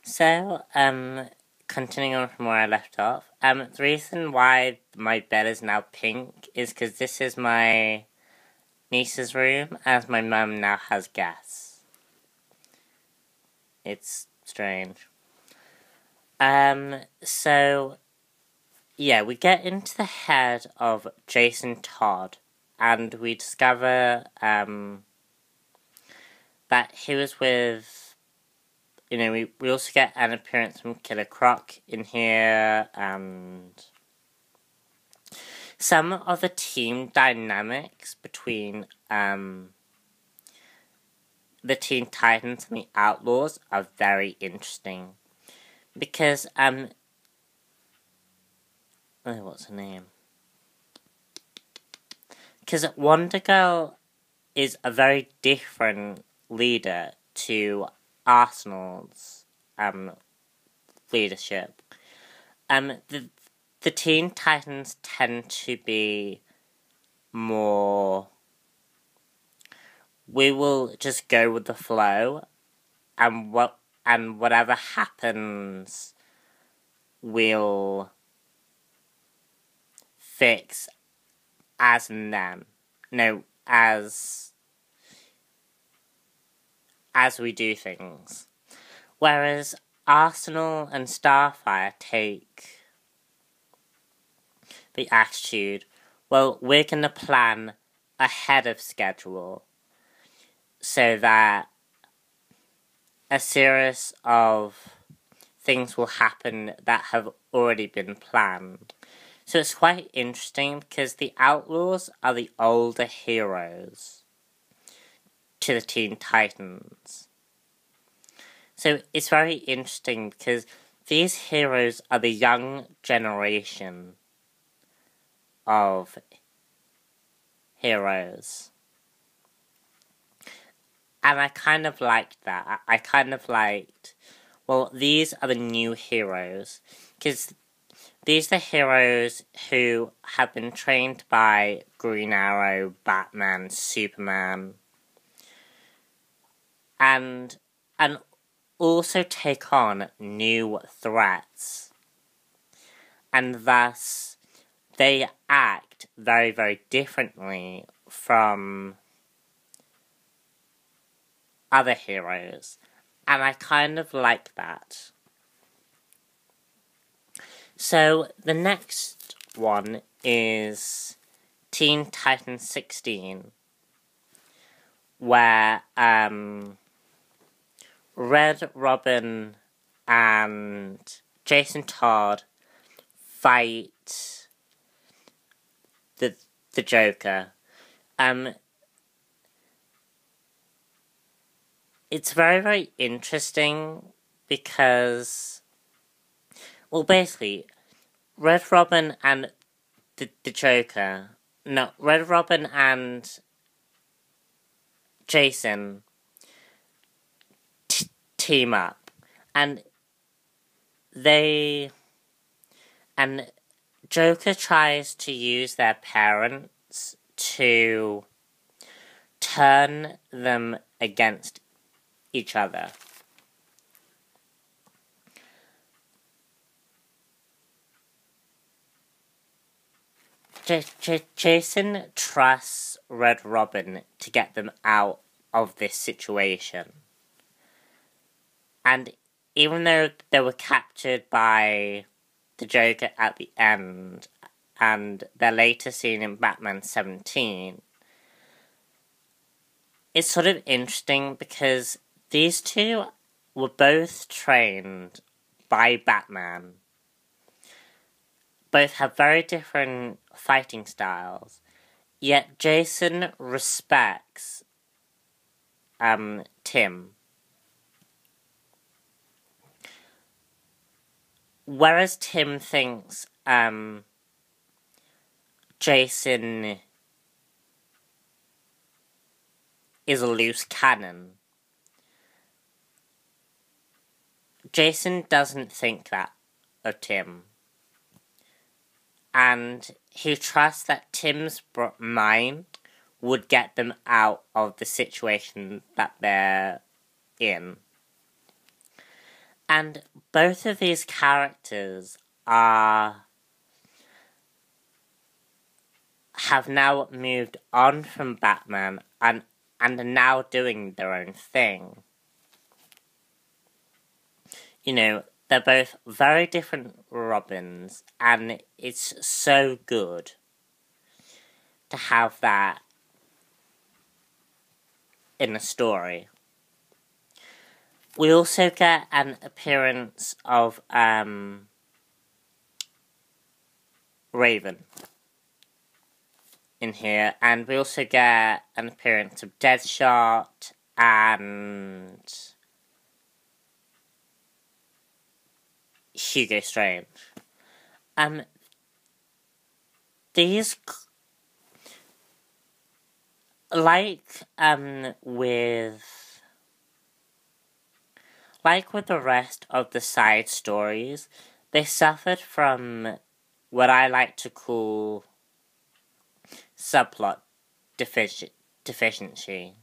So, continuing on from where I left off, the reason why my bed is now pink is because this is my niece's room, as my mum now has guests. It's strange. So, yeah, we get into the head of Jason Todd, and we discover, that he was with, we also get an appearance from Killer Croc in here, and some of the team dynamics between, the Teen Titans and the Outlaws are very interesting. Because, what's her name? Because Wonder Girl is a very different leader to Arsenal's, leadership. The Teen Titans tend to be more, we will just go with the flow, and whatever happens, we'll fix as and then. No, as we do things. Whereas Arsenal and Starfire take the attitude, well, we're going to plan ahead of schedule so that a series of things will happen that have already been planned. So it's quite interesting because the Outlaws are the older heroes to the Teen Titans. So it's very interesting because these heroes are the young generation of heroes. And I kind of liked that. I kind of liked, well, these are the new heroes. Because these are the heroes who have been trained by Green Arrow, Batman, Superman. And also take on new threats. And thus, they act very, very differently from other heroes. And I kind of like that. So, the next one is Teen Titans 16, where Red Robin and Jason Todd fight the Joker. It's very, very interesting because, well, basically, Red Robin and the Joker, no, Red Robin and Jason team up, and Joker tries to use their parents to turn them against each other. Jason trusts Red Robin to get them out of this situation. And even though they were captured by the Joker at the end, and they're later seen in Batman 17, it's sort of interesting because these two were both trained by Batman. Both have very different fighting styles, yet Jason respects Tim. Whereas Tim thinks Jason is a loose cannon, Jason doesn't think that of Tim. And he trusts that Tim's mind would get them out of the situation that they're in. And both of these characters have now moved on from Batman and are now doing their own thing. You know, they're both very different Robins, and it's so good to have that in a story. We also get an appearance of Raven in here, and we also get an appearance of Deadshot and Hugo Strange. These, like with the rest of the side stories, they suffered from what I like to call subplot deficiency,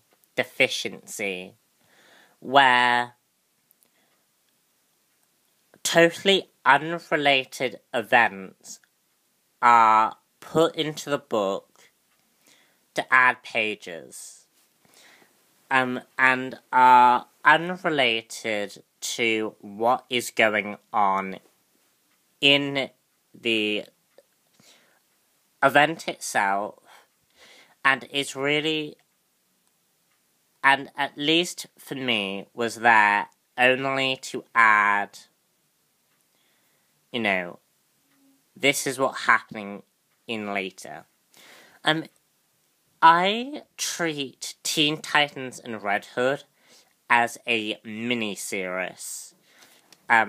where totally unrelated events are put into the book to add pages, and are unrelated to what is going on in the event itself, and is really, and at least for me, was there only to add, you know, this is what's happening in later. I treat Teen Titans and Red Hood as a mini-series. As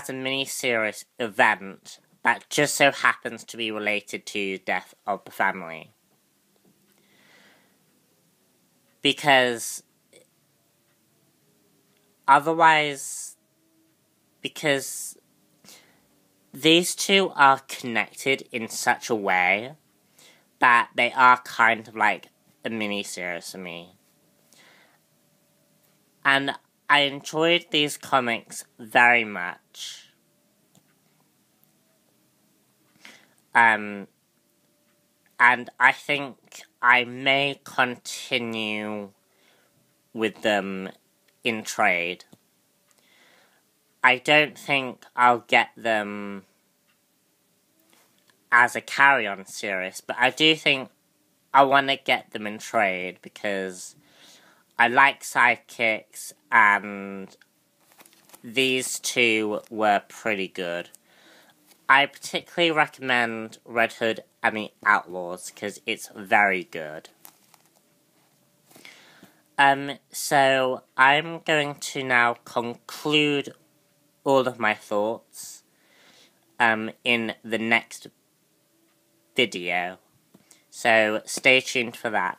a mini-series event that just so happens to be related to death of the family. Because these two are connected in such a way that they are kind of like a mini-series for me. And I enjoyed these comics very much. And I think I may continue with them in trade. I don't think I'll get them as a carry-on series, but I do think I want to get them in trade because I like sidekicks, and these two were pretty good. I particularly recommend Red Hood and the Outlaws because it's very good. So I'm going to now conclude all of my thoughts in the next video. So stay tuned for that.